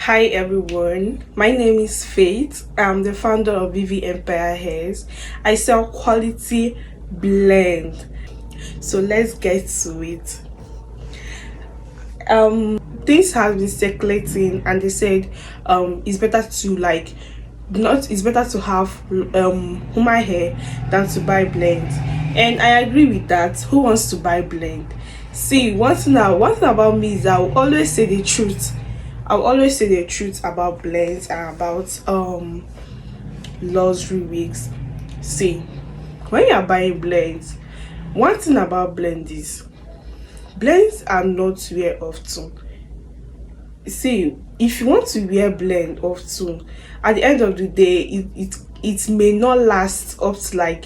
Hi everyone, my name is Faith. I'm the founder of Vivi Empire Hairs. I sell quality blend. So let's get to it. Things have been circulating and they said it's better to it's better to have human hair than to buy blend. And I agree with that. Who wants to buy blend? See, one thing about me is I will always say the truth. I'll always say the truth about blends and about luxury wigs. See, when you're buying blends, one thing about blends are not wear often. See, if you want to wear blend often, at the end of the day it may not last up to like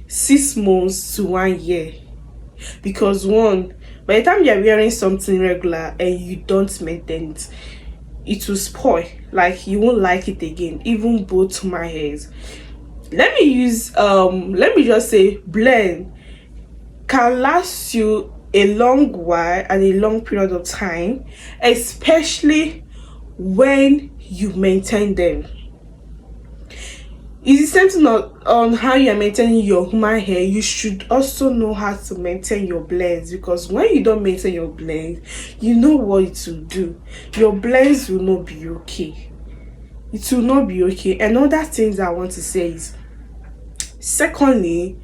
6 months to 1 year, because one, by the time you're wearing something regular and you don't maintain it, it will spoil. Like, you won't like it again. Even both my hairs, let me just say, blend can last you a long while and a long period of time, especially when you maintain them. It's the same thing on how you're maintaining your human hair. You should also know how to maintain your blends, because when you don't maintain your blends, you know what it will do. Your blends will not be okay. It will not be okay. And other things I want to say is, secondly,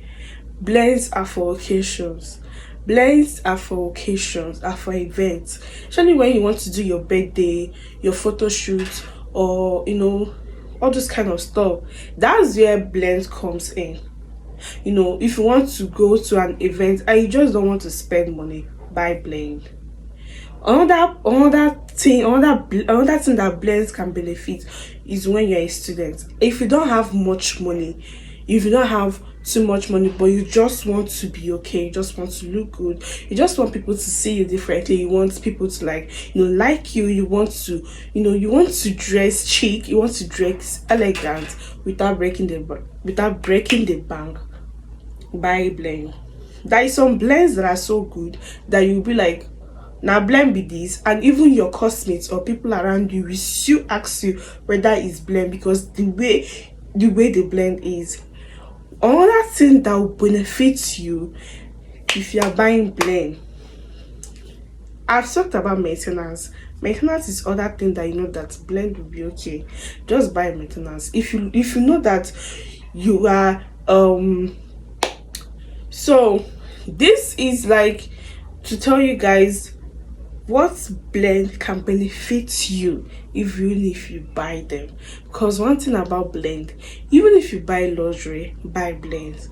blends are for occasions. Blends are for occasions, are for events. Especially when you want to do your birthday, your photo shoot, or all this kind of stuff. That's where blend comes in. If you want to go to an event and you just don't want to spend money, buy blend. Another thing that blends can benefit is when you're a student. If you don't have much money, if you don't have too much money, but you just want to be okay, you just want to look good, you just want people to see you differently, you want people to like you, you want to dress chic, you want to dress elegant without breaking the bank, buy blend. There is some blends that are so good that you'll be like, now blend be this, and even your classmates or people around you will still ask you whether it's blend, because the way the blend is. Another thing that will benefit you if you are buying blend, I've talked about maintenance. Maintenance is other thing that that blend will be okay. Just buy maintenance. If you know that you are so this is like to tell you guys what blend can benefit you if you buy them. Because one thing about blend, even if you buy luxury, buy blends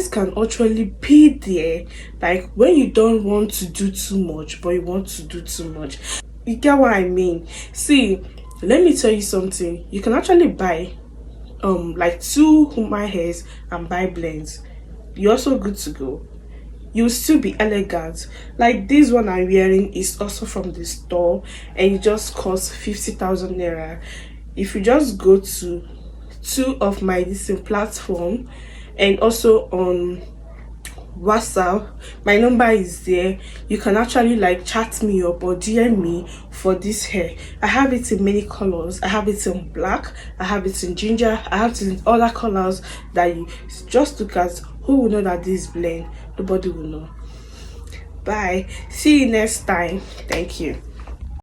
can actually be there like when you don't want to do too much but you want to do too much. You get what I mean? See, let me tell you something. You can actually buy like 2 human hairs and buy blends. You're also good to go. You'll still be elegant. Like this one I'm wearing is also from the store and it just costs 50,000 naira. If you just go to 2 of my distant platform and also on WhatsApp, my number is there. You can actually chat me up or DM me for this hair. I have it in many colors. I have it in black, I have it in ginger, I have it in other colors that you just look at. Who will know that this blend? Nobody will know. Bye. See you next time. Thank you.